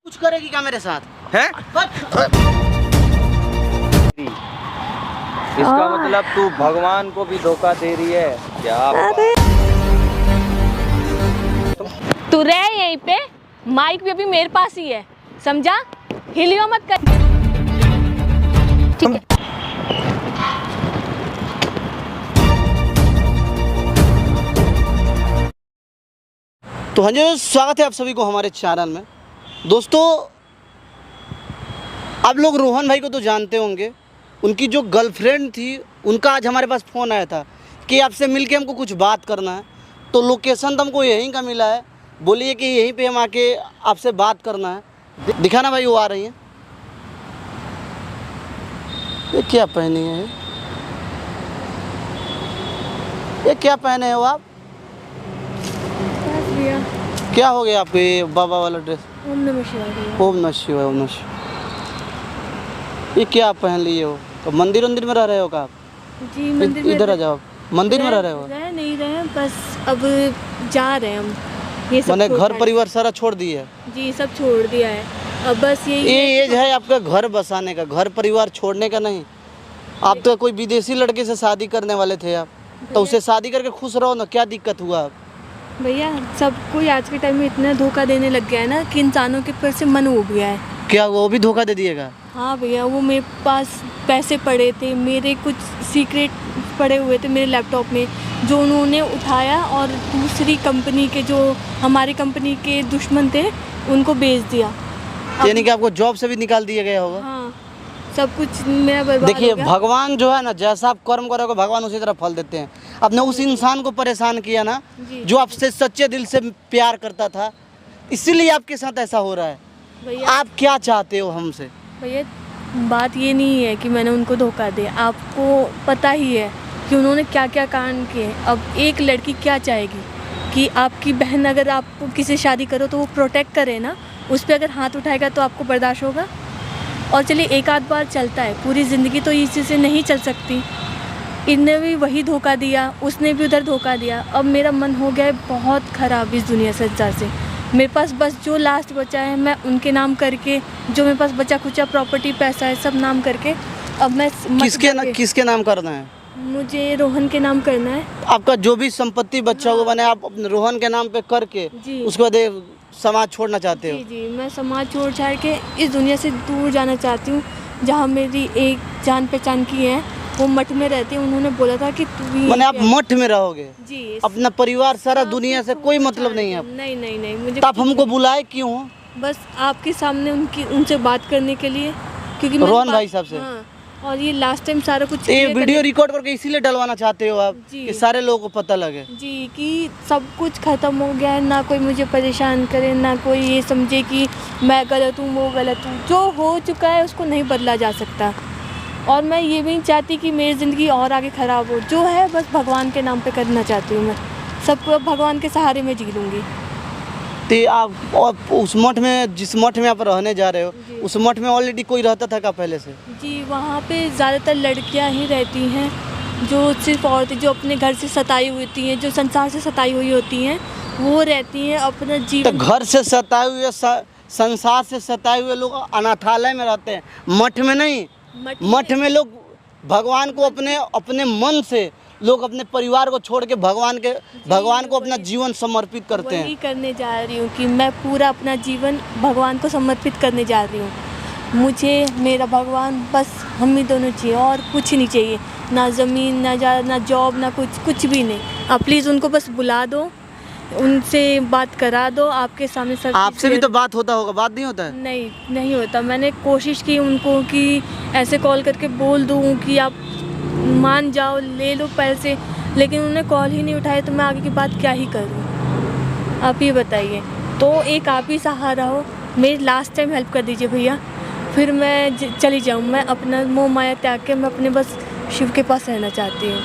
कुछ करेगी क्या मेरे साथ है? इसका मतलब तू भगवान को भी धोखा दे रही है क्या? तू रह यहीं पे, माइक भी अभी मेरे पास ही है, समझा? हिलियो मत कर। ठीक है। तो हाँ जी, स्वागत है आप सभी को हमारे चैनल में। दोस्तों, आप लोग रोहन भाई को तो जानते होंगे। उनकी जो गर्लफ्रेंड थी, उनका आज हमारे पास फ़ोन आया था कि आपसे मिलके हमको कुछ बात करना है। तो लोकेशन तो हमको यहीं का मिला है, बोलिए कि यहीं पे हम आके आपसे बात करना है। दिखाना भाई, वो आ रही हैं। ये क्या पहनी है? ये क्या पहने हो आप? क्या हो गया आपको? ये बाबा वाला ड्रेस? ओम नमः शिवाय। ओम नमः शिवाय, ओम नमः शिवाय। ये क्या आप पहन लिए हो? तो मंदिर में रह रहे हो क्या आप? जी मंदिर में। इधर आ जाओ, मंदिर में रह रहे हो? रह नहीं रहे, बस अब जा रहे हैं हम। ये सब मैंने घर परिवार सारा छोड़ दिया है? जी सब छोड़ दिया है, अब बस यही ये एज है आपका घर बसाने का, घर परिवार छोड़ने का नहीं। आप तो कोई विदेशी लड़के से शादी करने वाले थे आप, तो उसे शादी करके खुश रहो ना, क्या दिक्कत हुआ आप? भैया सब कोई आज के टाइम में इतना धोखा देने लग गया है ना कि इंसानों के ऊपर से मन उब गया है। क्या वो भी धोखा दे दिएगा? हाँ भैया, वो मेरे पास पैसे पड़े थे, मेरे कुछ सीक्रेट पड़े हुए थे मेरे लैपटॉप में, जो उन्होंने उठाया और दूसरी कंपनी के, जो हमारी कंपनी के दुश्मन थे, उनको बेच दिया। यानी कि आपको जॉब से भी निकाल दिया गया होगा? हाँ, सब कुछ मेरा बर्बाद देखिए, हो गया। भगवान जो है ना, जैसा आप कर्म करोगे भगवान उसी तरह फल देते हैं। आपने उस इंसान को परेशान किया ना, जो आपसे सच्चे दिल से प्यार करता था, इसीलिए आपके साथ ऐसा हो रहा है। भैया आप क्या चाहते हो हमसे? भैया बात ये नहीं है कि मैंने उनको धोखा दिया, आपको पता ही है कि उन्होंने क्या क्या कांड किए। अब एक लड़की क्या चाहेगी कि आपकी बहन अगर आप किसी से शादी करो तो वो प्रोटेक्ट करे ना, उस पर अगर हाथ उठाएगा तो आपको बर्दाश्त होगा? और चलिए एक आध बार चलता है, पूरी ज़िंदगी तो इसी से नहीं चल सकती। इनने भी वही धोखा दिया, उसने भी उधर धोखा दिया। अब मेरा मन हो गया है बहुत ख़राब इस दुनिया संसार से। मेरे पास बस जो लास्ट बचा है, मैं उनके नाम करके, जो मेरे पास बचा खुचा प्रॉपर्टी पैसा है, सब नाम करके अब मैं किसके नाम करना है? मुझे रोहन के नाम करना है। आपका जो भी संपत्ति बच्चा हुआ बने, आप अपने रोहन के नाम पे करके उसके बाद समाज छोड़ना चाहते हो? जी जी, मैं समाज छोड़ छाड़ के इस दुनिया से दूर जाना चाहती हूँ। जहाँ मेरी एक जान पहचान की है, वो मठ में रहती है। उन्होंने बोला था कि तू भी माने आप मठ में रहोगे? जी। अपना परिवार सारा दुनिया से कोई मतलब नहीं है? नहीं नहीं नहीं, मुझे तो आप हमको बुलाए क्यों? बस आपके सामने उनसे बात करने के लिए, क्योंकि रोहन भाई साहब से? हाँ, और ये लास्ट टाइम सारा कुछ ये वीडियो रिकॉर्ड करके इसीलिए डलवाना चाहते हो आप कि सारे लोगों को पता लगे? जी, कि सब कुछ ख़त्म हो गया है, ना कोई मुझे परेशान करे, ना कोई ये समझे कि मैं गलत हूँ, वो गलत हूँ। जो हो चुका है उसको नहीं बदला जा सकता, और मैं ये भी नहीं चाहती कि मेरी ज़िंदगी और आगे ख़राब हो। जो है बस भगवान के नाम पे करना चाहती हूँ मैं, सबको अब भगवान के सहारे में जी लूँगी। तो आप उस मठ में, जिस मठ में आप रहने जा रहे हो, उस मठ में ऑलरेडी कोई रहता था क्या पहले से? जी, वहाँ पे ज़्यादातर लड़कियाँ ही रहती हैं, जो सिर्फ औरतें जो अपने घर से सताई हुई होती हैं, जो संसार से सताई हुई होती हैं, वो रहती हैं अपना जीवन। तो घर से सताए हुए, संसार से सताए हुए लोग अनाथालय में रहते हैं, मठ में नहीं। मठ में लोग भगवान को अपने मन से, लोग अपने परिवार को छोड़ के भगवान को अपना जीवन समर्पित करते हैं। वही करने जा रही हूँ कि मैं पूरा अपना जीवन भगवान को समर्पित करने जा रही हूँ। मुझे मेरा भगवान बस हम ही दोनों चाहिए, और कुछ नहीं चाहिए, ना ज़मीन, ना जॉब, ना कुछ भी नहीं। आप प्लीज़ उनको बस बुला दो, उनसे बात करा दो आपके सामने। सब आपसे भी तो बात होता होगा, बात नहीं होता है? नहीं होता। मैंने कोशिश की उनको कि ऐसे कॉल करके बोल दूँ कि आप मान जाओ, ले लो पैसे, लेकिन उन्होंने कॉल ही नहीं उठाया। तो मैं आगे की बात क्या ही करूँ, आप ही बताइए। तो एक आप ही सहारा हो, मेरी लास्ट टाइम हेल्प कर दीजिए भैया, फिर मैं चली जाऊँ। मैं अपना मोह माया त्याग के मैं अपने बस शिव के पास रहना चाहती हूँ।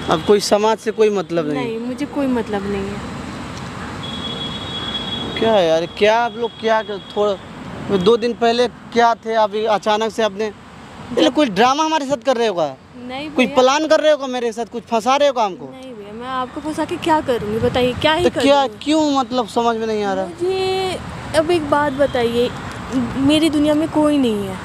अब कोई समाज से कोई मतलब नहीं? मुझे कोई मतलब नहीं है। क्या यार, क्या आप लोग क्या थोड़ा 2 दिन पहले क्या थे, अभी अचानक से आपने कोई ड्रामा हमारे साथ कर रहे हो क्या? नहीं, कुछ प्लान कर रहे हो क्या मेरे साथ? कुछ फंसा रहे हो क्या हमको? नहीं भैया, मैं आपको फंसा के क्या करूँगी बताइए, क्या ही तो क्या, क्यों, मतलब समझ में नहीं आ रहा। मुझे अब एक बात बताइए, मेरी दुनिया में कोई नहीं है,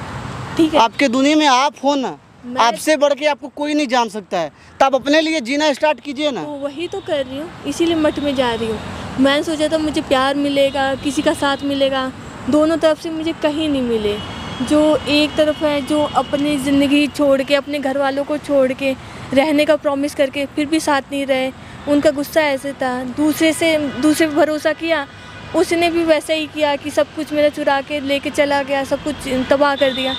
ठीक है? आपके दुनिया में आप हो ना, मैं- आपसे बढ़ के आपको कोई नहीं जान सकता है, तब अपने लिए जीना स्टार्ट कीजिए ना। तो वही तो कर रही हूँ, इसीलिए मठ में जा रही हूँ। मैंने सोचा था मुझे प्यार मिलेगा, किसी का साथ मिलेगा, दोनों तरफ से मुझे कहीं नहीं मिले। जो एक तरफ है जो अपनी ज़िंदगी छोड़ के, अपने घर वालों को छोड़ के, रहने का प्रॉमिस करके फिर भी साथ नहीं रहे, उनका गुस्सा ऐसे था। दूसरे पे भरोसा किया, उसने भी वैसा ही किया कि सब कुछ मेरा चुरा के लेके चला गया, सब कुछ तबाह कर दिया।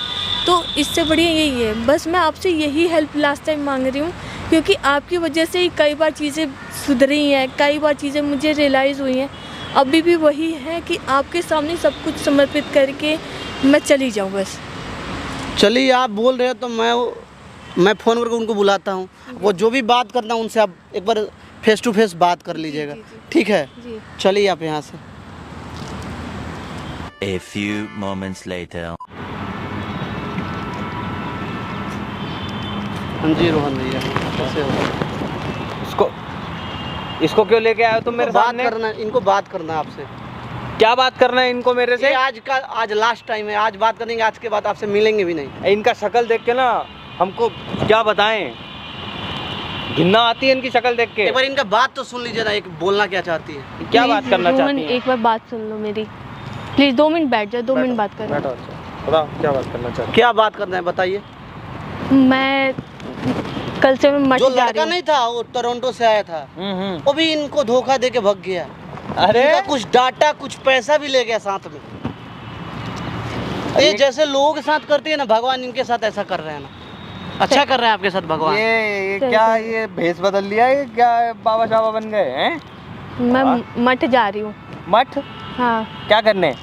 तो इससे बढ़िया यही है, बस मैं आपसे यही हेल्प लास्ट टाइम मांग रही हूँ, क्योंकि आपकी वजह से ही कई बार चीज़ें सुधरी हैं, कई बार चीज़ें मुझे रियलाइज़ हुई हैं। अभी भी वही है कि आपके सामने सब कुछ समर्पित करके मैं चली जाऊँ बस। चलिए, आप बोल रहे हो तो मैं फ़ोन करके उनको बुलाता हूँ। वो जो भी बात करना है उनसे आप एक बार फेस टू फेस बात कर लीजिएगा, ठीक है? जी। चलिए आप यहाँ से। A few moments later. हाँ जी रोहन भैया, कैसे हो? इसको क्यों लेके आए हो तुम मेरे बात सामने? करना है, इनको बात करना है आपसे। क्या बात करना है इनको मेरे से? ये आज लास्ट टाइम है, आज बात करेंगे, आज के बाद आपसे मिलेंगे भी नहीं। इनका शक्ल देख के ना हमको क्या बताएं, घिन्ना आती है इनकी शक्ल देख के। एक बार इनका बात तो सुन लीजिए ना, एक बोलना क्या चाहती है। क्या बात करना रोहन, चाहती है? एक बार बात सुन लो मेरी, प्लीज़ 2 मिनट बैठ जाओ, 2 मिनट बात करो। बैठो, अच्छा बताओ क्या बात करना चाहती क्या बात करना है बताइए। मैं कल से मैं मठ जो जा लड़का रही हूँ। नहीं था वो टोरंटो से आया था, वो भी इनको धोखा दे के भग गया। अरे इनका कुछ डाटा, कुछ पैसा भी ले गया साथ में। ये जैसे लोगों के साथ करती है ना, भगवान इनके साथ ऐसा कर रहे हैं ना, अच्छा कर रहे हैं आपके साथ भगवान। ये क्या, ये भेष बदल लिया, ये क्या बाबा शाबा बन गए हैं? मैं मठ जा रही हूँ। मठ हाँ, क्या करने?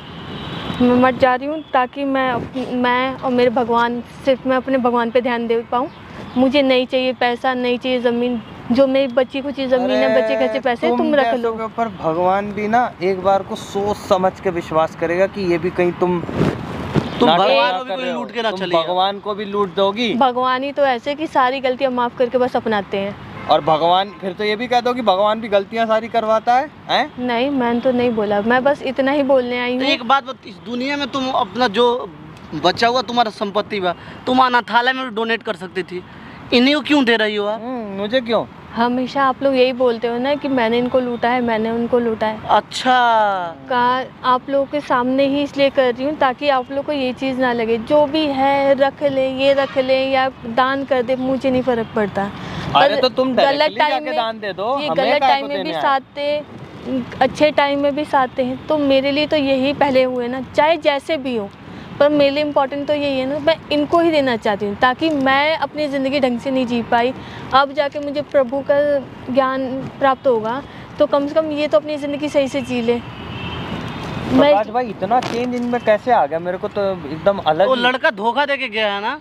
मैं मठ जा रही हूँ ताकि मैं और मेरे भगवान, सिर्फ मैं अपने भगवान पे ध्यान दे पाऊँ। मुझे नहीं चाहिए पैसा, नहीं चाहिए ज़मीन, जो मेरी बच्ची कुछ ज़मीन है, बच्चे खर्चे पैसे तुम रख लो। पर भगवान भी ना एक बार को सोच समझ के विश्वास करेगा कि ये भी कहीं तुम नाटक भगवान ना को भी कर कोई रहे हो। लूट के ना तुम चली जाओ। भगवान को भी लूट दोगी। भगवान ही तो ऐसे कि सारी गलतियाँ माफ़ करके बस अपनाते हैं। और भगवान फिर तो ये भी कह दो कि भगवान भी गलतियां सारी करवाता है, हैं? नहीं, मैंने तो नहीं बोला, मैं बस इतना ही बोलने आई तो हूँ। एक बात इस दुनिया में तुम अपना जो बचा हुआ तुम्हारा संपत्ति बा, तुम अनाथालय में डोनेट कर सकती थी, इन्हीं को क्यों दे रही हो आप? मुझे क्यों? हमेशा आप लोग यही बोलते हो ना कि मैंने इनको लूटा है, मैंने उनको लूटा है। अच्छा, आप लोगों के सामने ही इसलिए कर रही हूँ ताकि आप लोग को ये चीज़ ना लगे, जो भी है रख ले, ये रख ले या दान कर दे, मुझे नहीं फ़र्क पड़ता। अरे पर तो तुम गलत डायरेक्टली टाइम जाके में, दान दे दो, ये हमें गलत काहे टाइम को में भी देने आए? साथ थे, अच्छे टाइम में भी साथ हैं, तो मेरे लिए तो यही पहले हुए ना, चाहे जैसे भी हो। पर मेरे लिए इम्पोर्टेंट तो यही है ना, मैं इनको ही देना चाहती हूँ ताकि मैं अपनी ज़िंदगी ढंग से नहीं जी पाई, अब जाके मुझे प्रभु का ज्ञान प्राप्त होगा, तो कम से कम ये तो अपनी ज़िंदगी सही से जी ले। प्रकाश भाई इतना चेंज इनमें कैसे आ गया? मेरे को तो एकदम अलग वो ही- लड़का धोखा दे के गया है ना,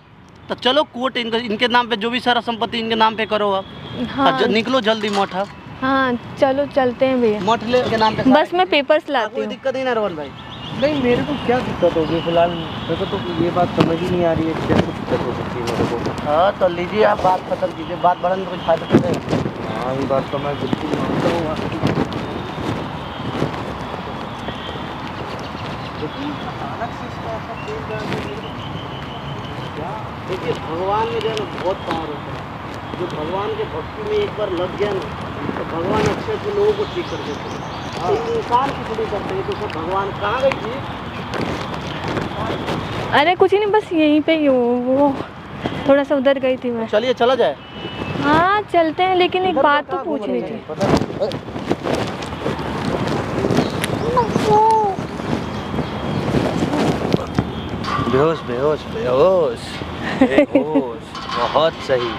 तो चलो कोर्ट इनके नाम पे जो भी सारा संपत्ति इनके नाम पे करो आप। हाँ, निकलो जल्दी मठ आप। हाँ चलो चलते हैं भैया, मठ ले के नाम पे बस मैं पेपर्स लाती कोई हूँ। दिक्कत नहीं ना रोहन भाई। नहीं, मेरे को क्या दिक्कत होगी फिलहाल? मेरे को तो ये बात समझ ही नहीं आ रही है कि कैसे दिक्कत हो सकती है मेरे को। हाँ तो लीजिए, आप बात खत्म कीजिए, बात बढ़ाने में कुछ फायदा तो नहीं। हाँ, ये बात तो मैं बिल्कुल मानता हूँ। देखिए, भगवान में जो है ना बहुत पावर होता है, जो भगवान के भक्ति में एक बार लग गया ना, तो भगवान अच्छे अच्छे लोगों को ठीक कर देते हैं। तो इंसान की थोड़ी करते हैं, तो सब भगवान कहाँ गई थी? अरे कुछ नहीं, बस यहीं पे ही हूँ, वो थोड़ा सा उधर गई थी मैं। चलिए चला जाए। हाँ चलते हैं, लेकिन एक बात तो पूछनी थी। बेहोश बेहोश बेहोश बेहोश, बहुत सही।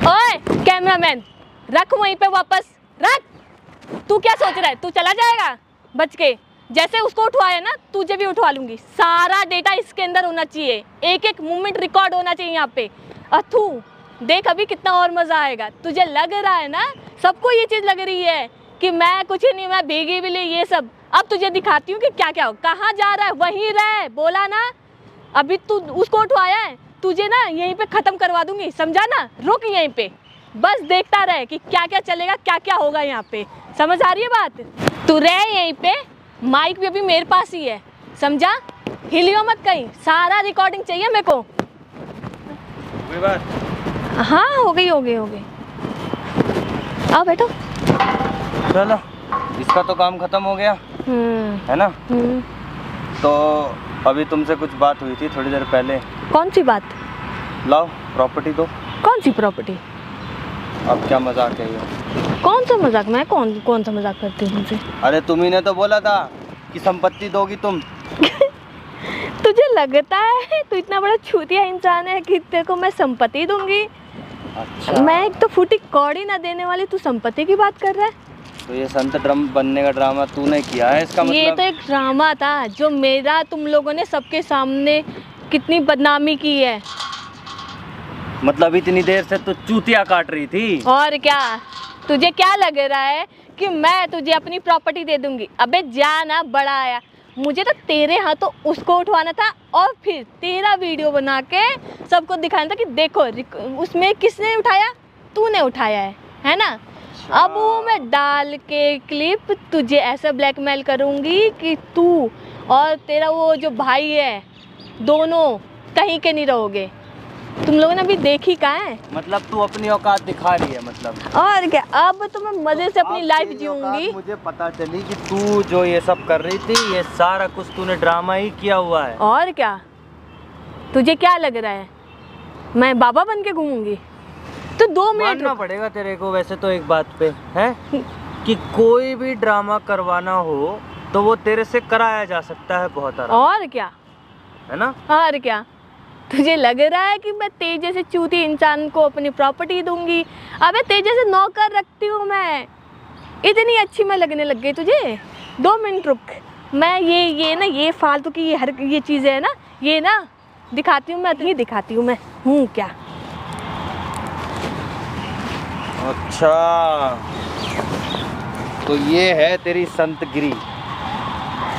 ओए कैमरामैन, रख वहीं पे वापस रख। तू क्या सोच रहा है, तू चला जाएगा बच के? जैसे उसको उठवाया ना, तुझे भी उठवा लूंगी। सारा डेटा इसके अंदर होना चाहिए, एक एक मूवमेंट रिकॉर्ड होना चाहिए यहाँ पे। अथू देख अभी कितना और मजा आएगा। तुझे लग रहा है ना, सबको ये चीज लग रही है कि मैं कुछ नहीं, मैं भीगी बिली ये सब। अब तुझे दिखाती हूँ कि क्या क्या हो। कहाँ जा रहा है, वहीं रह, बोला ना। अभी तू उसको उठवाया है, तुझे ना यहीं पे खत्म करवा दूंगी, समझा ना। रुक यहीं पे, बस देखता रहे कि क्या क्या चलेगा, क्या क्या होगा यहाँ पे। समझ आ रही है बात? तू रह यहीं पे, माइक भी अभी मेरे पास ही है, समझा? हिलियो मत कहीं, सारा रिकॉर्डिंग चाहिए मेरे को। कोई बात? हाँ हो गई हो गई हो गई। आओ बैठो। चलो, इसका तो काम खत्म हो गया है ना। तो अभी तुमसे कुछ बात हुई थी थोड़ी देर पहले। कौन सी बात? लाओ प्रॉपर्टी दो। कौन सी प्रॉपर्टी? अब क्या मजाक है ये? कौन सा मजाक? मैं कौन सा मजाक करती हूँ तुमसे? अरे तुम्ही ने तो बोला था कि संपत्ति दोगी तुम। तुझे लगता है तू इतना बड़ा छूतिया इंसान है कि तेरे को मैं संपत्ति दूंगी? अच्छा। मैं एक तो फूटी कौड़ी ना देने वाली, तू संपत्ति की बात कर रहा है? तो ये संत ड्रम बनने का ड्रामा तूने किया है, इसका मतलब? ये तो एक ड्रामा था जो मेरा तुम लोगों ने सबके सामने कितनी बदनामी की है। मतलब इतनी देर से तो चूतिया काट रही थी। और क्या? तुझे क्या लग रहा है कि मैं तुझे अपनी प्रॉपर्टी दे दूंगी? अबे जाना, बड़ा आया। मुझे तो तेरे हाथों उसको उठवाना था और फिर तेरा वीडियो बना के सबको दिखाना था कि देखो उसमें किसने उठाया, तूने उठाया है ना? अब वो मैं डाल के क्लिप तुझे ऐसा ब्लैकमेल करूंगी कि तू और तेरा वो जो भाई है दोनों कहीं के नहीं रहोगे। तुम लोगों ने अभी देखी कहाँ है? मतलब तू अपनी औकात दिखा रही है मतलब। और क्या, अब तो मैं मजे से अपनी अब लाइफ तेरी जीऊंगी। औकात मुझे पता चली कि तू जो ये सब कर रही थी ये सारा कुछ तूने ड्रामा ही किया हुआ है। और क्या? तुझे क्या लग रहा है मैं बाबा बन के घूमूंगी? तो 2 मिनट मानना पड़ेगा तेरे को वैसे तो एक बात पे है कि कोई भी ड्रामा करवाना हो तो वो तेरे से कराया जा सकता है बहुत आराम। और क्या है ना? और क्या? तुझे लग रहा है कि मैं तेजे से चूती इंसान को अपनी प्रॉपर्टी दूंगी? अबे तेजे से नौकर रखती हूँ मैं, इतनी अच्छी मैं लगने लग गई तुझे? 2 मिनट रुक, मैं ये फालतू की ये चीज़ें है ना, ये ना दिखाती हूँ मैं, नहीं दिखाती हूँ मैं हूँ क्या। अच्छा तो ये है तेरी संतगिरी,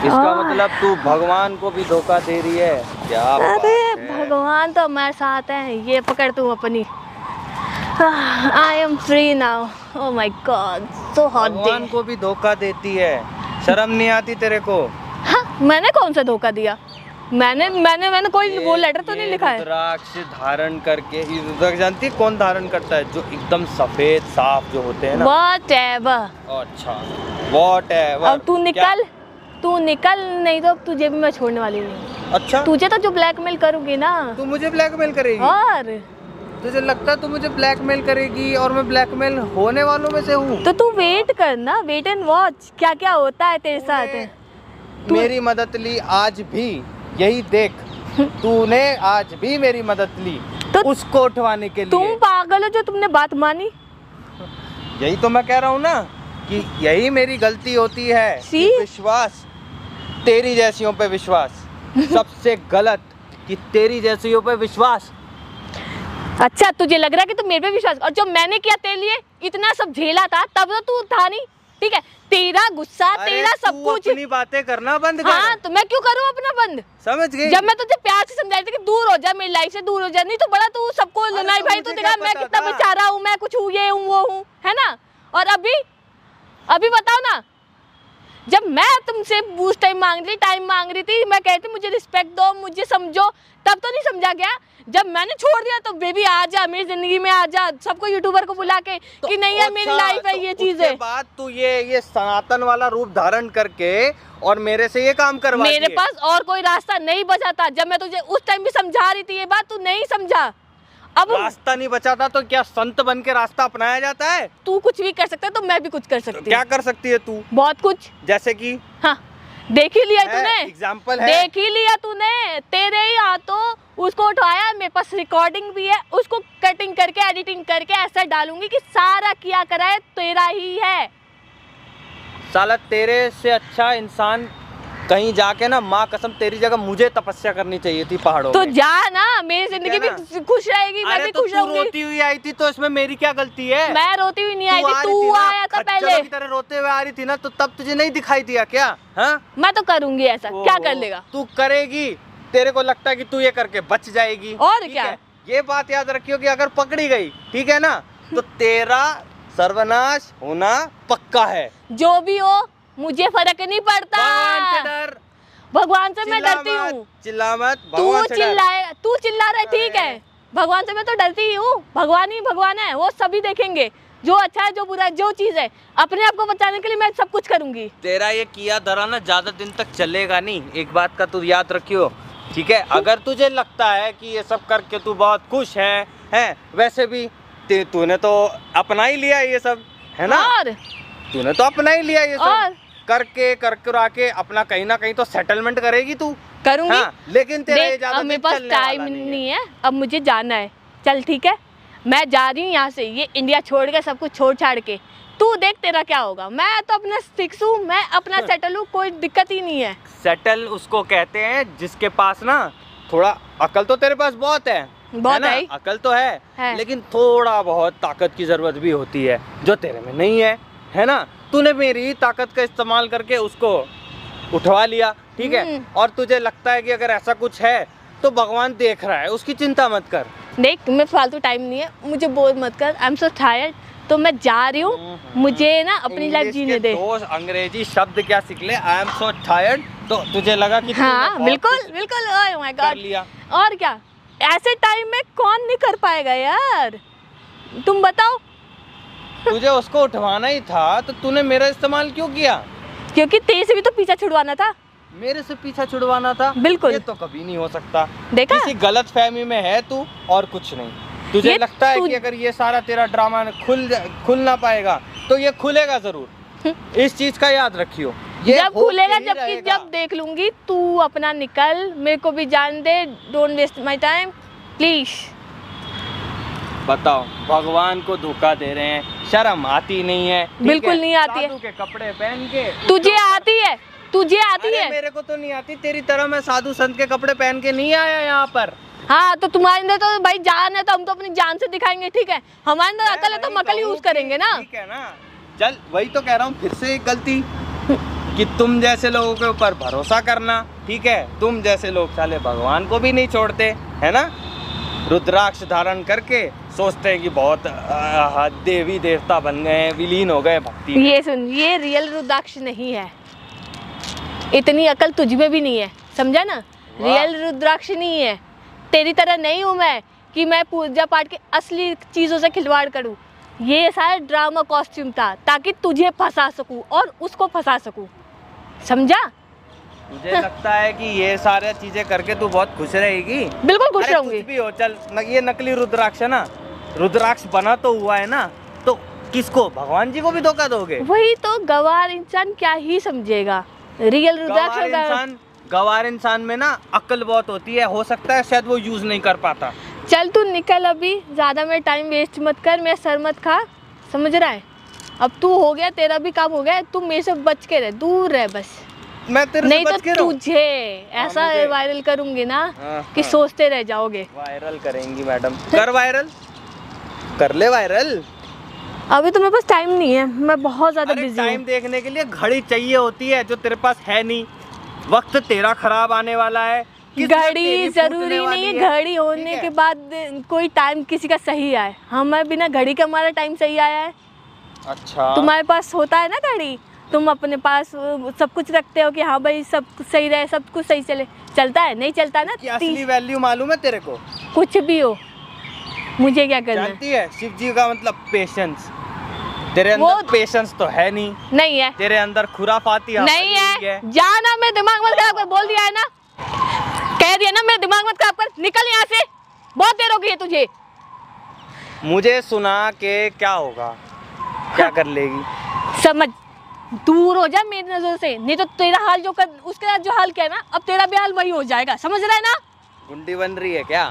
इसका मतलब तू भगवान को भी धोखा दे रही है। क्या अरे भगवान तो हमारे साथ है, ये पकड़ तू अपनी। I am free now. Oh my God, so hot day. भगवान को भी धोखा देती है, शर्म नहीं आती तेरे को? हाँ, मैंने कौन सा धोखा दिया? मैंने कोई वो लेटर तो नहीं लिखा है। रुद्राक्ष धारण करके, ये रुद्राक्ष जानती है कौन धारण करता है? जो एकदम सफेद साफ जो होते हैं ना। Whatever। अच्छा whatever। अब तू निकल, नहीं तो तुझे भी मैं छोड़ने वाली नहीं। अच्छा तुझे तो जो ब्लैकमेल करूंगी ना। तू मुझे ब्लैकमेल करेगी? और तुझे लगता है तू मुझे ब्लैकमेल करेगी और मैं ब्लैकमेल होने वालों में से हूँ? तो तू वेट करना, वेट एंड वॉच क्या क्या होता है तेरे साथ। मेरी मदद ली आज भी, यही देख तूने आज भी मेरी मदद ली तो उसको उठवाने के लिए। तुम पागल हो जो तुमने बात मानी। यही तो मैं कह रहा हूँ ना कि यही मेरी गलती होती है कि विश्वास, तेरी जैसियों पे विश्वास सबसे गलत, कि तेरी जैसियों पे विश्वास। अच्छा तुझे लग रहा है कि तू मेरे पे विश्वास, और जो मैंने किया तेरे लिए इतना सब झेला था तब तो तू था नहीं, ठीक है? तेरा गुस्सा, तेरा सब कुछ। अपनी बातें करना बंद कर। हाँ तो मैं क्यों करूँ अपना बंद? समझ गई? जब मैं तुझे प्यार से समझाई थी कि दूर हो जा मेरी लाइफ से, दूर हो जा, नहीं तो बड़ा तू सबको नहीं भाई तू देखा मैं कितना बेचारा हूँ, मैं कुछ हूँ, ये हूँ वो हूँ, है ना? और अभी बताओ ना, जब मैं तुमसे उस टाइम मांग रही थी, मैं कहती मुझे रिस्पेक्ट दो, मुझे समझो, तब तो नहीं समझा गया। जब मैंने छोड़ दिया तो बेबी आ जा मेरी जिंदगी में, आ जा, सबको यूट्यूबर को बुला के तो कि नहीं यार मेरी लाइफ है, ये चीज है। बात तू ये सनातन वाला रूप धारण करके और मेरे से ये काम करवा, मेरे पास और कोई रास्ता नहीं बचा था। जब मैं तुझे उस टाइम भी समझा रही थी ये बात, तू नहीं समझा। अब रास्ता नहीं बचा था तो क्या संत बन के रास्ता अपनाया जाता है? तू कुछ भी कर सकता है तो मैं भी कुछ कर सकती हूँ। क्या कर सकती है तू? बहुत कुछ। जैसे कि? हाँ देख ही लिया तूने, एग्जाम्पल है, देख ही लिया तूने। तेरे ही हाथों उसको उठाया, मेरे पास रिकॉर्डिंग भी है, उसको कटिंग करके एडिटिंग करके ऐसा डालूंगी कि सारा किया कराए तेरा ही है। साला तेरे से अच्छा इंसान कहीं जाके ना, माँ कसम तेरी जगह मुझे तपस्या करनी चाहिए थी पहाड़ों तो में। जा ना, मेरी जिंदगी भी खुश रहेगी, मैं भी खुश रहूंगी। रोती हुई आई थी तो इसमें मेरी क्या गलती है? मैं रोती हुई नहीं आई थी, तू आया था पहले। की तरह रोते हुए आ रही थी ना, तो तब तुझे नहीं दिखाई दिया क्या? हाँ मैं तो करूंगी ऐसा, क्या कर लेगा? तू करेगी तेरे को लगता है कि तू ये करके बच जाएगी, और ठीक क्या? है? ये बात याद रखियो कि अगर पकड़ी गई, ठीक है ना, तो तेरा सर्वनाश होना पक्का है। जो भी हो मुझे फर्क नहीं पड़ता। भगवान से डर, भगवान से मैं चिल्ला डरती मत, हूँ। चिल्ला मत, तू भगवान से डर। चिल्लाए, तू चिल्ला रहा है, ठीक है। भगवान से मैं तो डरती ही हूँ। भगवान ही भगवान है, वो सभी देखेंगे, जो अच्छा है, जो बुरा है, जो चीज है। अपने आप को बचाने के लिए मैं सब कुछ करूंगी। तेरा ये किया धरा ना ज्यादा दिन तक चलेगा नहीं, एक बात का तू याद रखियो, ठीक है? अगर तुझे लगता है कि ये सब करके तू बहुत खुश है, वैसे भी तूने तो अपना ही लिया ये सब, है ना? और तूने तो अपना ही लिया ये सब, और करके करा के अपना कहीं ना कहीं तो सेटलमेंट करेगी तू। करूंगी। हाँ, लेकिन तेरा ये देख, ज्यादा अब मेरे दिन पास चलने टाइम वाला नहीं है, अब मुझे जाना है। चल ठीक है, मैं जा रही हूँ यहाँ से, ये इंडिया छोड़ के, सब कुछ छोड़ छाड़ के। तू देख तेरा क्या होगा। मैं तो अपना फिक्स हूँ, मैं अपना सेटल हूँ, कोई दिक्कत ही नहीं है। सेटल उसको कहते हैं जिसके पास ना थोड़ा अकल, तो तेरे पास बहुत है बहुत ना? है। अकल तो है, लेकिन थोड़ा बहुत ताकत की जरूरत भी होती है, जो तेरे में नहीं है ना? तूने मेरी ताकत का इस्तेमाल करके उसको उठवा लिया, ठीक है? और तुझे लगता है कि अगर ऐसा कुछ है तो भगवान देख रहा है, उसकी चिंता मत कर। देख, मैं फालतू टाइम नहीं है, मुझे बोर मत कर। आई एम सो टायर्ड, तो मैं जा रही हूँ। मुझे ना अपनी लाइफ इंग्लिश जीने के दे। दो अंग्रेजी शब्द क्या सीख ले, आई एम सो टायर्ड, तो तुझे लगा कि तूने हाँ बहुत बिल्कुल कुछ बिल्कुल। ओह माय कर गॉड। लिया। और क्या, ऐसे टाइम में कौन नहीं कर पाएगा यार, तुम बताओ। तुझे उसको उठवाना ही था, तो तूने मेरा इस्तेमाल क्यों किया? क्योंकि तेरे से भी तो पीछा छुड़वाना था। मेरे से पीछा छुड़वाना था? बिल्कुल। ये तो कभी नहीं हो सकता। देखा? किसी गलत फहमी में है तू, और कुछ नहीं। तुझे ये लगता है तू- कि अगर ये सारा तेरा ड्रामा खुल ना पाएगा, तो ये खुलेगा जरूर। इस चीज का याद रखियो, ये जब होप खुलेगा, यही जबकि रहेगा। जब देख लूंगी। तू अपना निकल, मेरे को भी जान दे। Don't waste my time please. बताओ, भगवान को धोखा दे रहे हैं, शर्म आती नहीं है? ठीक बिल्कुल है? नहीं आती है। साधु के कपड़े पहन के तुझे आती है, तुझे आती अरे है। मेरे को तो नहीं आती, तेरी तरह मैं साधु संत के कपड़े पहन के नहीं आया यहाँ पर। हाँ, तो तुम्हारे अंदर तो भाई जान है, तो हम तो अपनी जान से दिखाएंगे, ठीक है? हमारे अंदर अकल है तो हम अकल यूज करेंगे ना। ठीक है ना? चल, वही तो कह रहा हूँ, फिर से एक गलती कि तुम जैसे लोगों के ऊपर भरोसा करना, ठीक है? तुम जैसे लोग साले भगवान को भी नहीं छोड़ते, है ना? रुद्राक्ष धारण करके सोचते हैं कि बहुत देवी देवता बन गए हैं, विलीन हो गए भक्ति में। ये सुन, ये रियल रुद्राक्ष नहीं है। इतनी अकल तुझ में भी नहीं है, समझा ना? रियल रुद्राक्ष नहीं है। तेरी तरह नहीं हूँ मैं कि मैं पूजा पाठ के असली चीज़ों से खिलवाड़ करूँ। ये सारा ड्रामा कॉस्ट्यूम था, ताकि तुझे फंसा सकूँ और उसको फंसा सकूँ, समझा? मुझे लगता है कि ये सारी चीजें करके तू बहुत खुश रहेगी। बिल्कुल खुश अरे रहूंगी। कुछ भी हो, चल ये नकली रुद्राक्ष है ना, रुद्राक्ष बना तो हुआ है ना, तो किसको, भगवान जी को भी धोखा दोगे? वही तो, गवार इंसान क्या ही समझेगा रियल रुद्राक्ष और गवार इंसान में ना अक्ल बहुत होती है, हो सकता है शायद वो यूज नहीं कर पाता। चल तू निकल अभी, ज़्यादा मेरा टाइम वेस्ट मत कर, मेरा सर मत खा, समझ रहा है? अब तू हो गया, तेरा भी काम हो गया, तू मेरे से बच के रह, दूर रह बस। मैं तेरे नहीं से बच के तो रहूं? तुझे ऐसा मुझे- वायरल करूंगी ना कि हाँ। सोचते रह जाओगे। वायरल करेंगी मैडम? कर वायरल, कर ले वायरल। अभी तो मेरे पास टाइम नहीं है, मैं बहुत ज़्यादा अरे बिजी टाइम हूँ। देखने के लिए घड़ी चाहिए होती है, जो तेरे पास है नहीं। वक्त तेरा खराब आने वाला है, किस्मत घड़ी तेरी जरूरी फूटने नहीं वाली है, है, घड़ी होने ठीक के है? बाद कोई टाइम किसी का सही आए। हमें बिना घड़ी के हमारा टाइम सही आया है। अच्छा, तुम्हारे पास होता है ना घड़ी, तुम अपने पास सब कुछ रखते हो कि हाँ भाई सब कुछ सही रहे, सब कुछ सही चले। चलता है? नहीं चलता ना। की असली वैल्यू मालूम है तेरे को? कुछ भी हो, मुझे क्या करना है? जानती है शिव जी का मतलब पेशेंस? तेरे वो- अंदर पेशेंस तो है नहीं, नहीं है, तेरे अंदर खुराफाती नहीं भरी हुई है। जाना, मेरे दिमाग मत खराब कर, बोल दिया है ना, कह दिया ना, मेरे दिमाग मत खराब कर, निकल यहाँ से, बहुत देर हो गई है तुझे। मुझे सुना के क्या होगा, क्या कर लेगी? समझ, दूर हो जा मेरी नजर से, नहीं तो तेरा हाल जो कर, उसके साथ जो हाल किया है ना, अब तेरा भी हाल वही हो जाएगा, समझ रहा है ना? गुंडी बन रही है क्या?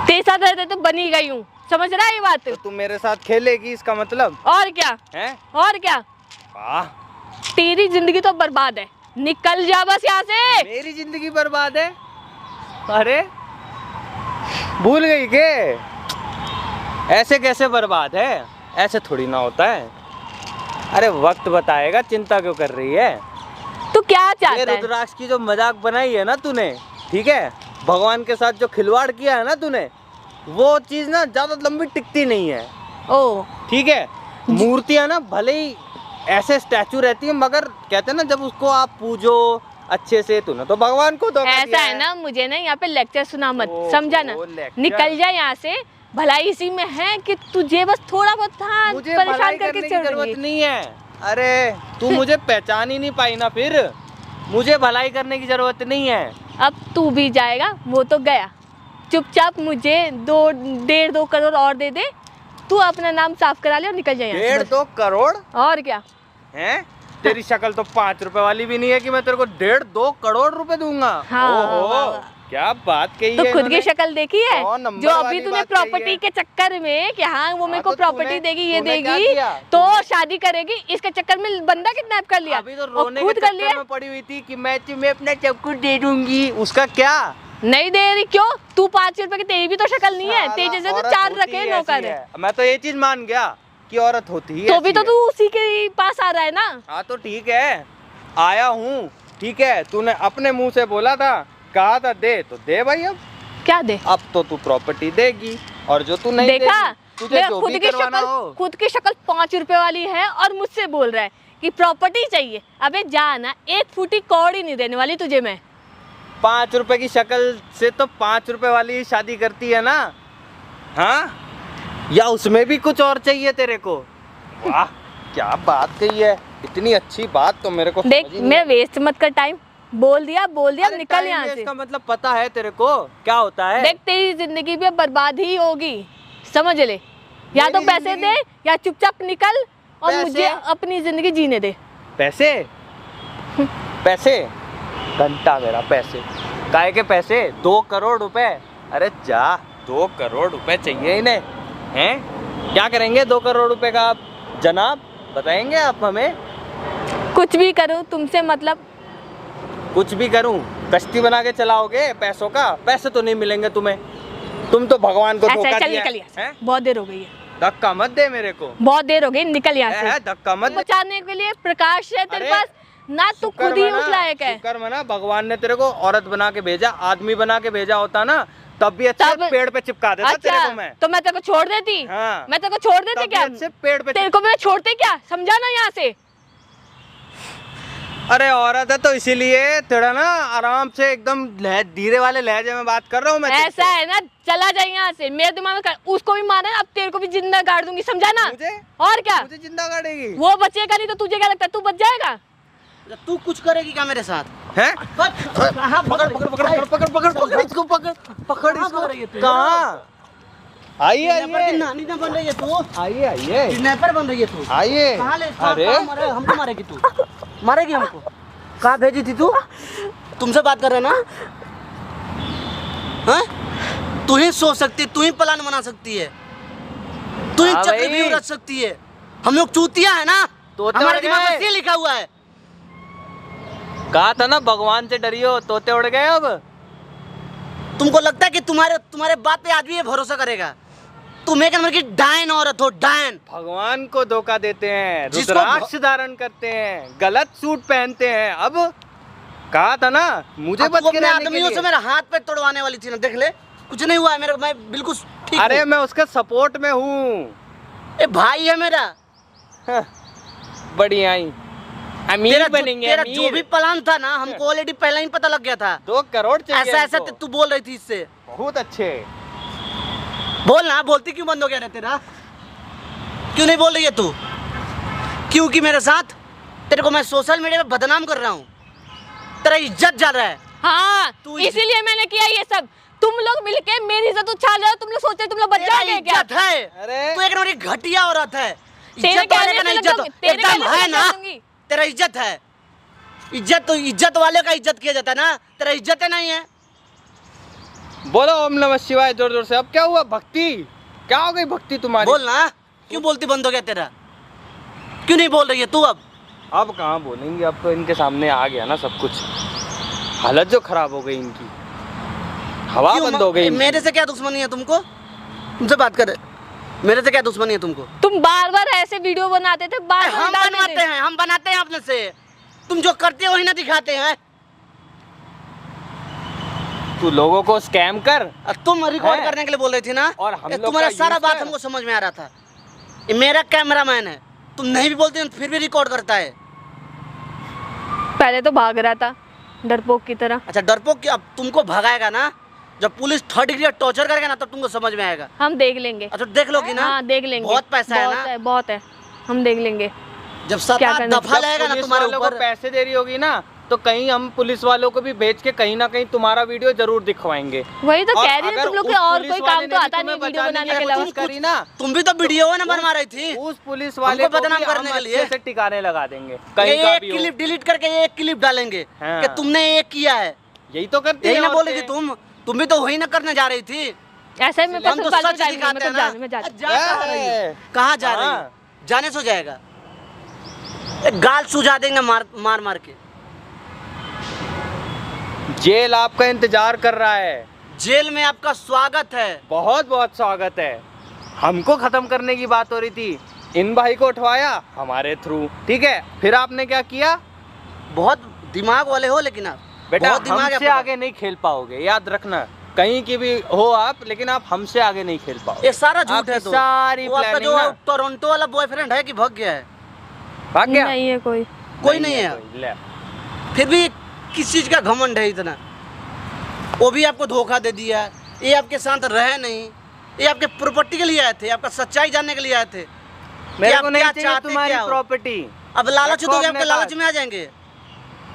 तेरे साथ रहते तो बनी गई हूँ, समझ रहा है ये बात? तो तू मेरे साथ खेलेगी, इसका मतलब और क्या, है? और क्या? वाह, तेरी जिंदगी तो बर्बाद है, निकल जा बस यहाँ से। मेरी जिंदगी बर्बाद है? अरे भूल गई के? ऐसे कैसे बर्बाद है? ऐसे थोड़ी ना होता है। अरे वक्त बताएगा, चिंता क्यों कर रही है? तू क्या ये चाहता है? रुद्राक्ष की जो मजाक बनाई है ना तूने, ठीक है, भगवान के साथ जो खिलवाड़ किया है ना तूने, वो चीज ना ज्यादा लंबी टिकती नहीं है। ओ ठीक है, मूर्तियां ना भले ही ऐसे स्टैचू रहती है, मगर कहते हैं ना जब उसको आप पूजो अच्छे से, तूने तो भगवान को धोखा ऐसा दिया है ना, मुझे ना यहाँ पे लेक्चर सुना मत, ओ, समझा ना। ओ, लेक्चर। निकल जा यहाँ से, भलाई इसी में है कि तुझे बस थोड़ा बहुत था मुझे परेशान भलाई करके करने की चल जरूरत रही है। नहीं है। अरे तू मुझे पहचान ही नहीं पाई ना, फिर मुझे भलाई करने की जरूरत नहीं है। अब तू भी जाएगा, वो तो गया, चुपचाप मुझे 1.5-2 करोड़ और दे दे, तू अपना नाम साफ करा ले और निकल जाए यहाँ से 1.5-2 करोड़ बस। और क्या हैं? तेरी शक्ल तो 5 रुपए वाली भी नहीं है कि मैं तेरे को 1.5-2 करोड़ रुपए दूंगा। हाँ, ओहो, वाह। क्या बात कही तो है खुद इन्होंने। की शक्ल देखी है, 100 नंबर जो अभी वाली तूने बात कही प्रॉपर्टी है। के चक्कर में कि हाँ वो मेरे को तो प्रॉपर्टी तूने- देगी, ये तूने क्या देगी, किया? तो शादी करेगी, इसके चक्कर में बंदा किडनैप कर लिया अभी तो और रोने के खुद कर लिया। चक्कर में पड़ी हुई थी कि मैं तुम्हें अपना सब कुछ दे दूंगी। उसका क्या? नहीं दे रही क्यों? तू 5 रुपए की, तेरी भी तो शक्ल नहीं है, साला तेरे जैसे तो औरत 4 होती रखे ही नौकर ऐसी है। मैं तो ये चीज मान गया कि औरत होती ही तो ऐसी भी तो है। तू उसी के पास आ रहा है ना। हाँ तो ठीक है, आया हूँ, ठीक है, तूने अपने मुंह से बोला था, कहा था दे तो दे भाई। क्या दे? अब तो तू प्रॉपर्टी देगी, और जो तू नहीं देखा, देगी, तुझे मेरा जो खुद भी की करवाना शक्ल, हो। खुद की शक्ल 5 रुपए वाली है और मुझसे बोल रहा है कि प्रॉपर्टी चाहिए। अबे जा ना, 1 फूटी कौड़ी नहीं देने वाली तुझे मैं। 5 रुपए की शक्ल से तो 5 रुपए वाली ही शादी करती है ना, हाँ? या उसमें भी कुछ और चाहिए तेरे को? वाह, क्या बात कही है, इतनी अच्छी बात तो मेरे को देख, समझ ही नहीं मैं वेस्ट मत कर टाइम, बोल दिया अरे निकल time यहाँ waste से। का मतलब पता है तेरे को क्या होता है? देख, तेरी जिंदगी भी अब बर्बाद ही होगी, समझ ले। या तो मेरी पैसे दे या चुपचाप निकल और पैसे? मुझे अपनी जिंदगी जीने दे। पैसे? पैसे? घंटा मेरा पैसे, काहे के पैसे? 2 करोड़ रुपए? अरे जा, 2 करोड़ रुपए चाहिए इन्हें, हैं? क्या करेंगे 2 करोड़ रुपए का आप जनाब, बताएंगे आप हमें? कुछ भी करूँ तुमसे मतलब। कुछ भी करूं? कश्ती बना के चलाओगे पैसों का? पैसे तो नहीं मिलेंगे तुम्हें, तुम तो भगवान को ऐसा धोखा है, चल दिया निकल यहाँ है। से। बहुत देर हो गई है, धक्का मत दे मेरे को, बहुत देर हो गई, निकल यहाँ से। धक्का मत दे। बचाने के लिए प्रकाश है तेरे अरे, पास ना, तू खुद ही उस लायक है। शुक्र मना, भगवान ने तेरे को औरत बना के भेजा, आदमी बना के भेजा होता ना, तब भी अच्छे तब- पेड़ पे चिपका देता तेरे को मैं। तो मैं तेरे को छोड़ देती? हाँ। मैं तेरे को छोड़ देती तब भी क्या? अच्छे पेड़ पे तेरे को मैं छोड़ते क्या? समझा ना यहाँ से। अरे औरत है तो इसीलिए थोड़ा ना आराम से एकदम धीरे वाले लहजे में बात कर रहा हूँ मैं तुझसे। ऐसा है ना, चला जाए यहाँ से। मेरे दिमाग में उसको भी मारा, अब तेरे को भी जिंदा गाड़ दूंगी, समझा ना? मुझे? और क्या? मुझे जिंदा गाड़ेगी? वो बचेगा नहीं तो तुझे क्या लगता है, तू बच जाएगा? तू कुछ करेगी क्या मेरे साथ? हैं? कहाँ पकड़ पकड़ पकड़ पकड़ पकड़ पकड़ इसको, पकड़ पकड़ कहाँ इसको। पकड़ रही है तू? कहाँ? आइए किडनैपर की आइए नानी ना बन रही है तू? आइए आइए किडनैपर बन रही है तू? आइए। कहाँ ले? अरे हमको मारेगी तू? मारेगी हमको? कहाँ भेजी थी तू? तुमसे बात कर रहे ना? हाँ? तू ही सोच सकती है, तू ही प्लान बना सकती है, तू ही हाँ चक्र भाई। भी रच सकती है। हम लोग चूतिया है ना, तोते हमारे उड़ दिमाग गए। में ये लिखा हुआ है। कहा था ना भगवान से डरियो, तोते उड़ गए अब। तुमको लगता है कि तुम्हारे बात पे आदमी ये भरोसा करेगा? तुम एक नंबर की डायन औरत हो, डायन। भगवान को धोखा देते हैं, जिसको रुद्राक्ष धारण करते हैं, गलत सूट पहनते हैं। अब कहा था ना मुझे अब बच तू के अपने रहने के आदमियों लिए। से मेरा हाथ पे तोड़वाने वाली थी ना, देख ले, कुछ नहीं हुआ है मेरे, मैं बिल्कुल ठीक अरे हूँ। मैं उसके सपोर्ट में हूँ। ये भाई है मेरा। हाँ, बढ़िया ही अमीर बनेंगे, तेरा अमीर। जो भी प्लान था ना, हमको ऑलरेडी पहले ही पता लग गया था। 2 करोड़ चाहिए ऐसा इनको। तू बोल रही थी इससे। बहुत अच्छे। बोल ना, बोलती क्यों बंद हो गया रे तेरा? क्यों नहीं बोल रही है तू? क्योंकि मेरे साथ तेरे को मैं सोशल मीडिया पे बदनाम कर रहा हूँ, तेरा इज्जत जा रहा है। हाँ, तू इसीलिए मैंने किया ये सब। तुम लोग मिलके मेरी इज्जत उछाल रहे हो, तुम लोग सोचते तुम लोग बच तेरा जाओगे क्या? इज्जत है। अरे। तू एक नंबर की घटिया औरत है। तेरे इज्जत वाले कहने का से ना लग इज्जत जाऊंगी, तेरे एकदम कहने से है लग ना, जाऊंगी। तेरा इज्जत है। इज्जत तो इज्जत वाले का इज्जत किया जाता है ना, तेरा इज्जत है नहीं है। बोलो ओम नमः शिवाय जोर जोर से। अब क्या हुआ? भक्ति क्या हो गई? भक्ति तुम्हारी? बोल ना, क्यों बोलती बंद हो गया तेरा? क्यों नहीं बोल रही है तू अब कहाँ बोलेंगे, अब तो इनके सामने आ गया ना सब कुछ। हालत जो खराब हो गई इनकी, हवा क्यों? बंद हो गई इनकी। मेरे से क्या दुश्मनी है तुमको? तुमसे बात करे, मेरे से क्या दुश्मनी है तुमको? तुम बार बार ऐसे वीडियो बनाते थे, बार बार हम डालते बनवाते थे। हैं, हम बनाते हैं अपने से। तुम जो करते हो वही ना दिखाते हैं। तू लोगों को स्कैम कर। तुम रिकॉर्ड हैं? करने के लिए बोल रही थी ना, और हम लोग तुम्हारा का सारा यूज बात कर। हमको समझ में आ रहा था। ये मेरा कैमरामैन है, तुम नहीं भी बोलते फिर भी रिकॉर्ड करता है। पहले तो भाग रहा था डरपोक की तरह। अच्छा डरपोक की, अब तुमको भगाएगा ना, जब पुलिस 3rd डिग्री टॉर्चर करेगा ना, तब तुमको समझ में आएगा। हम देख लेंगे। अच्छा देख लोगी ना, हाँ देख लेंगे। बहुत पैसा है ना, बहुत है, हम देख लेंगे। जब क्या 7-8 करना? दफा लगेगा ना पुलिस तुम्हारे वालों को ऊपर। पैसे दे रही होगी ना, तो कहीं हम पुलिस वालों को भी भेज के कहीं ना कहीं तुम्हारा वीडियो जरूर दिखवाएंगे। वही तो और कह रही हूँ, अगर तुम लोग उस के और पुलिस कोई वाले काम ने तो भी आता तुम्हें नहीं वीडियो बचाने बनाने की के अलावा। कोशिश करी ना, तुम भी तो वीडियो नंबर मार रही थी, उस पुलिस वाले हमको को बदनाम भी करने हम के लिए। अच्छे से ठिकाने लगा देंगे। कहीं ये का एक भी हो। क्लिप डिलीट करके ये एक क्लिप डालेंगे हाँ। कि तुमने ये किया है। यही तो करती यही है ना बोल रही औरतें। थी तुम भी तो वही ना करने जा रही थी। ऐसा ही मेरे पास हम तो फालतू सच टाइम नहीं है, दिखाते हैं ना। मैं जा जा कहाँ रही हो? कहाँ जा रही हो? हाँ। जाने से हो जाएगा, एक गाल सुझा देंगे मार मार मार के। जेल आपका इंतजार कर रहा है, जेल में आपका स्वागत है। बहुत बहुत स्वागत है। हमको खत्म करने की बात हो रही थी, इन भाई को उठवाया हमारे थ्रू, ठीक है। फिर आपने क्या किया? बहुत दिमाग वाले हो, लेकिन आप बेटा बहुत दिमाग है हमसे आपके पास। आगे नहीं खेल पाओगे, याद रखना। कहीं की भी हो आप, लेकिन आप हमसे आगे नहीं खेल पाओगे। ये सारा झूठ है। आपकी तो सारी वो आपका प्लानिंग जो ना टोरंटो वाला बॉयफ्रेंड है कि भाग गया है? भाग गया? नहीं है कोई। कोई नहीं है। कोई, ले। फिर भी किस चीज का घमंड है इतना? वो भी आपको धोखा दे दिया, ये आपके साथ रहे नहीं, ये आपके प्रॉपर्टी के लिए आए थे, आपका सच्चाई जानने के लिए आए थे। मेरे आप को नहीं क्या चाहिए चाहते, तुम्हारी क्या हो? प्रॉपर्टी। अब लालच रखो दोगे, अपने आपके लालच पास। में आ जाएंगे।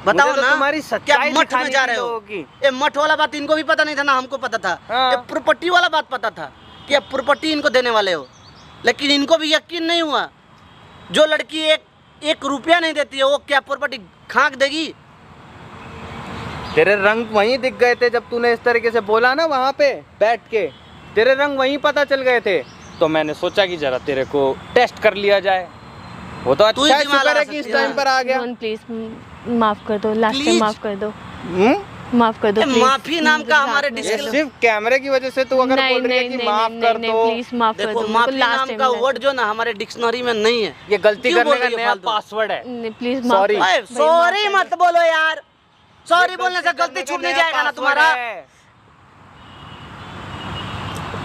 बताओ मुझे तो ना, तुम्हारी क्या सच्चाई मठ में दिखानी जा थी रहे हो? लोगों की। ये मठ वाला बात इनको भी पता नहीं था ना, हमको पता था। हाँ। ये प्रॉपर्टी वाला बात पता था कि आप प्रॉपर्टी इनको देने वाले हो, लेकिन इनको भी यकीन नहीं हुआ। जो लड़की एक रुपया नहीं देती है, वो क्या प्रॉपर्टी खाक देगी? तेरे रंग वहीं दिख गए थे जब तूने इस तरीके से बोला ना, वहां पे बैठ के तेरे रंग वहीं पता चल गए थे। तो मैंने सोचा कि जरा तेरे को टेस्ट कर लिया जाए। वो तो तू ही अच्छा है, दिमाग शुक्र है लगा कि इस सकती है। टाइम पर आ गया। मोहन प्लीज माफ कर दो, लास्ट टाइम Please? माफ कर दो, हम्म? माफ कर दो प्लीज। माफी नाम का हमारे ये डिस्क सिर्फ कैमरे की वजह से तू अगर नहीं बोल रही है नहीं कि नहीं माफ कर नहीं दो, प्लीज माफ कर देखो दो। माफी लास्ट नाम टाइम का वर्ड जो ना हमारे डिक्शनरी में नहीं है। ये गलती क्यों करने बोल का रही है नया फालतू? पासवर्ड है। प्लीज माफ Sorry. कर- ओए, भाई, सॉरी माफ कर मत बोलो यार, सॉरी ये बोलने से गलती गलती करने छूट का नहीं नया जाएगा ना पासवर्ड तुम्हारा। है।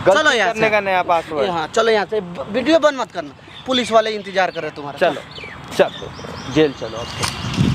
चलो गलती यहाँ करने से। का नया पासवर्ड। हाँ चलो यहाँ से, वीडियो बंद मत करना, पुलिस वाले इंतजार कर रहे हैं तुम्हारा। चलो चलो जेल चलो अब तो।